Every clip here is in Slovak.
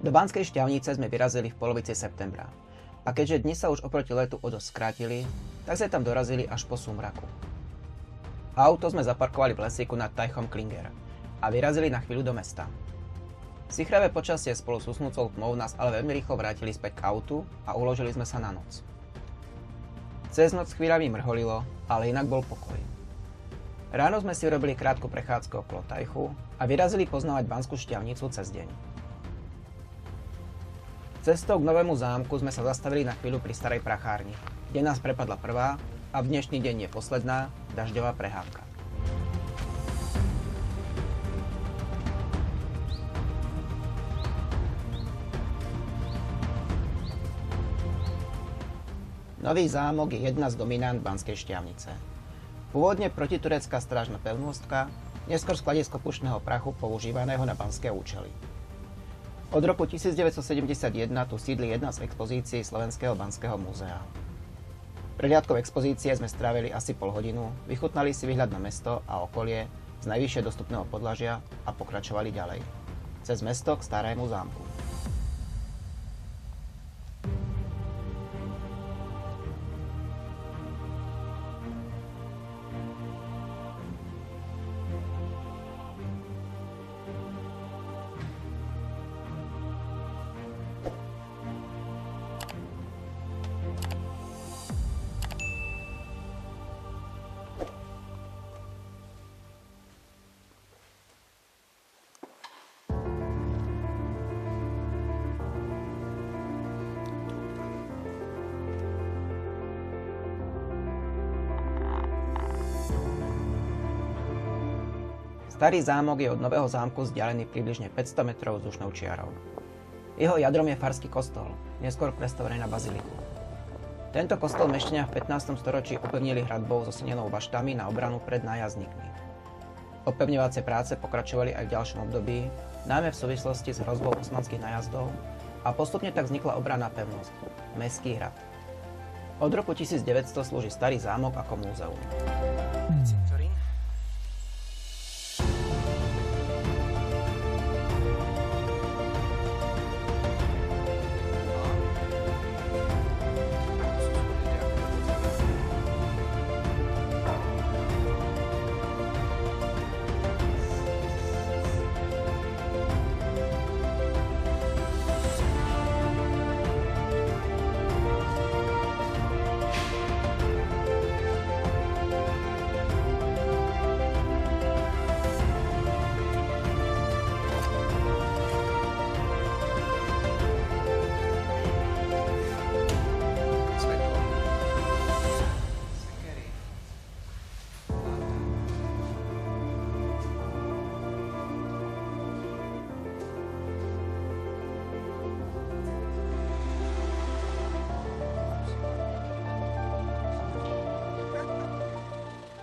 Do Banskej Štiavnice sme vyrazili v polovici septembra. A keďže dni sa už oproti letu o dosť skrátili, tak sme tam dorazili až po súmraku. Auto sme zaparkovali v lesíku nad Teichom Klinger a vyrazili na chvíľu do mesta. Sichravé počasie spolu s usnúcou tmou nás ale veľmi rýchlo vrátili späť k autu a uložili sme sa na noc. Cez noc chvíľami mrholilo, ale inak bol pokoj. Ráno sme si urobili krátku prechádzku okolo Teichu a vyrazili poznávať Banskú Štiavnicu cez deň. Cestou k novému zámku sme sa zastavili na chvíľu pri starej prachárni, kde nás prepadla prvá a v dnešný deň je posledná dažďová prehávka. Nový zámok je jedna z dominant Banskej Štiavnice. Pôvodne protiturecká strážna pevnostka, neskôr skladisko pušného prachu používaného na banské účely. Od roku 1971 tu sídli jedna z expozícií Slovenského banského múzea. Prehliadkou expozície sme strávili asi pol hodinu, vychutnali si výhľad na mesto a okolie z najvyššie dostupného podlažia a pokračovali ďalej. Cez mesto k starému zámku. Starý zámok je od nového zámku vzdialený približne 500 metrov vzdušnou čiarou. Jeho jadrom je farský kostol, neskôr prestavorený na baziliku. Tento kostol mešťania v 15. storočí upevnili hradbou so sinenou baštami na obranu pred nájazdníkmi. Opevňovacie práce pokračovali aj v ďalšom období, najmä v súvislosti s hrozbou osmanských nájazdov a postupne tak vznikla obranná pevnosť, Mestský hrad. Od roku 1900 slúži starý zámok ako múzeum.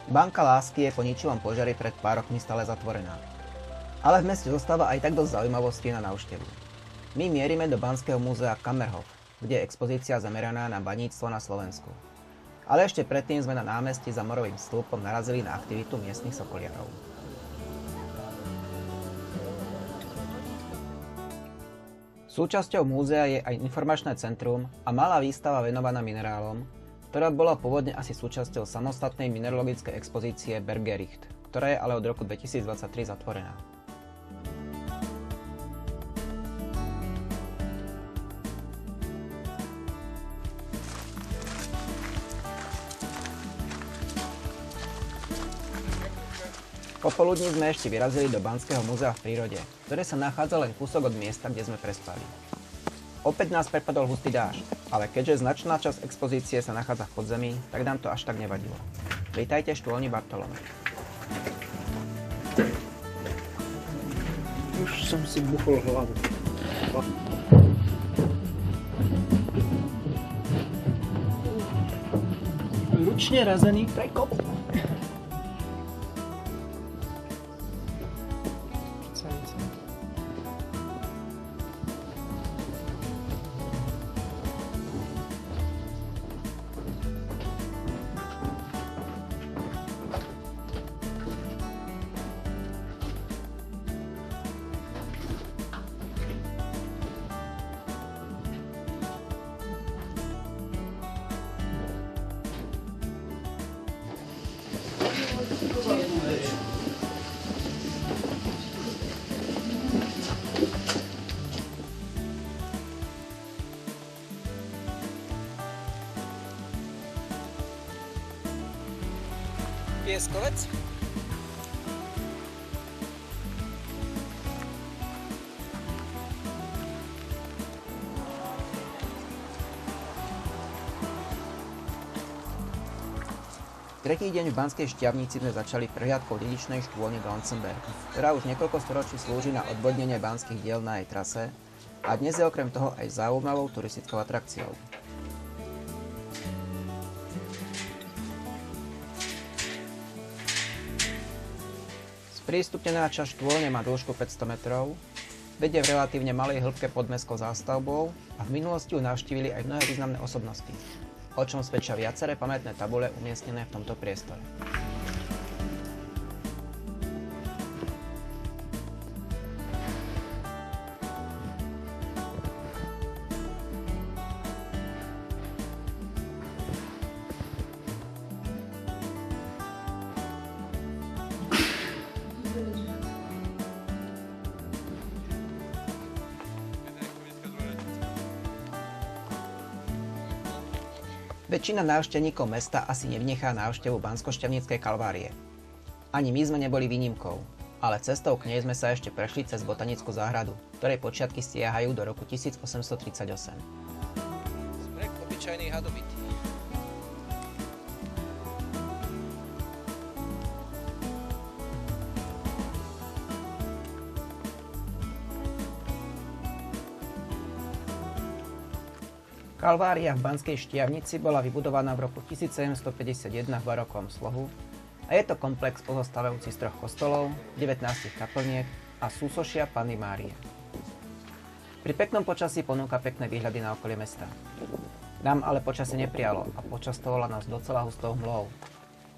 Banka lásky je po ničivom požiari pred pár rokmi stále zatvorená. Ale v meste zostáva aj tak dosť zaujímavostí na návštevu. My mierime do Banského múzea Kammerhof, kde je expozícia zameraná na baníctvo na Slovensku. Ale ešte predtým sme na námestí za Morovým stĺpom narazili na aktivitu miestnych sokoliarov. Súčasťou múzea je aj informačné centrum a malá výstava venovaná minerálom, ktorá bola pôvodne asi súčasťou samostatnej mineralogickej expozície Bergericht, ktorá je ale od roku 2023 zatvorená. Popoludní sme ešte vyrazili do Banského múzea v prírode, ktoré sa nachádza len kúsok od miesta, kde sme prespali. Opäť nás prepadol hustý dážď, ale keďže značná časť expozície sa nachádza v podzemí, tak nám to až tak nevadilo. Vítajte štôlni Bartolomej. Už som si buchol hlavu. Ručne razený prekop. Pieskovec? Tretí deň v Banskej Štiavnici sme začali prehliadkou dedičnej štôlne Glanzenberg, ktorá už niekoľko storočí slúži na odvodnenie banských diel na jej trase a dnes je okrem toho aj zaujímavou turistickou atrakciou. Sprístupnená časť štôlne má dĺžku 500 metrov, vedie v relatívne malej hĺbke pod mestskou zástavbou a v minulosti ju navštívili aj mnohé významné osobnosti, o čom svedčia viaceré pamätné tabule umiestnené v tomto priestore. Väčšina návštevníkov mesta asi nevynechá návštevu Banskoštiavnickej kalvárie. Ani my sme neboli výnimkou, ale cestou k nej sme sa ešte prešli cez botanickú záhradu, ktorej počiatky siahajú do roku 1838. Sprek obyčajných hadobití. Kalvária v Banskej Štiavnici bola vybudovaná v roku 1751 v barokovom slohu a je to komplex pozostávajúci z 3 kostolov, 19 kaplniek a súsošia Panny Márie. Pri peknom počasí ponúka pekné výhľady na okolie mesta. Nám ale počasie neprijalo a počastovalo nás docela hustou hmlou,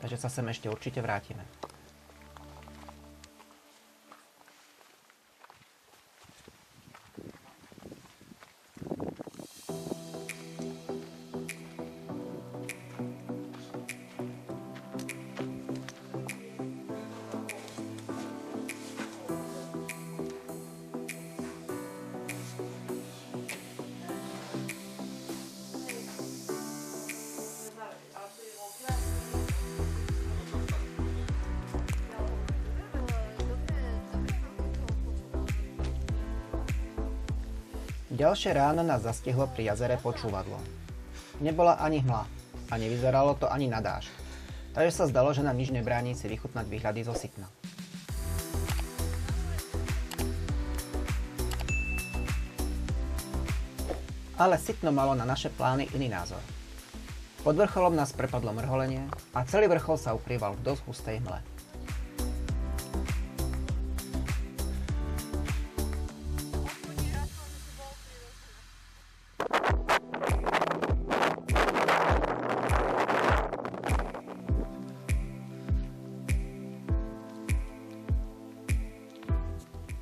takže sa sem ešte určite vrátime. Ďalšie ráno nás zastihlo pri jazere Počúvadlo. Nebola ani hmla a nevyzeralo to ani na dážď, takže sa zdalo, že nám nič nebráni si vychutnať výhľady zo Sitna. Ale Sitno malo na naše plány iný názor. Pod vrcholom nás prepadlo mrholenie a celý vrchol sa ukrýval v dosť hustej hmle.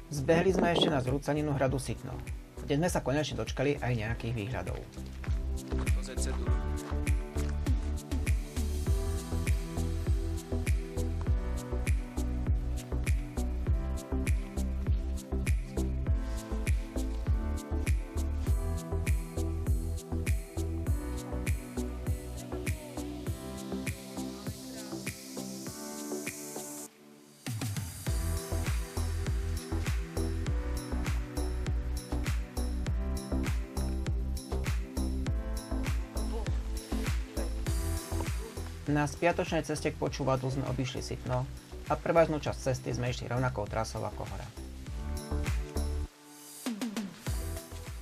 Zbehli sme ešte na zrúcaninu hradu Sitno, kde sme sa konečne dočkali aj nejakých výhľadov. Na spiatočnej ceste k Počúvadlu sme obišli Sitno a prevažnú časť cesty sme išli rovnakou trasou ako hore.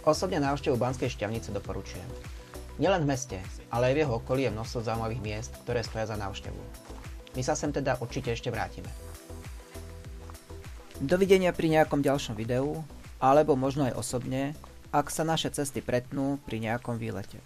Osobne návštevu Banskej Štiavnice doporučujem. Nielen v meste, ale aj v jeho okolí je množstvo zaujímavých miest, ktoré stoja za návštevu. My sa sem teda určite ešte vrátime. Dovidenia pri nejakom ďalšom videu, alebo možno aj osobne, ak sa naše cesty pretnú pri nejakom výlete.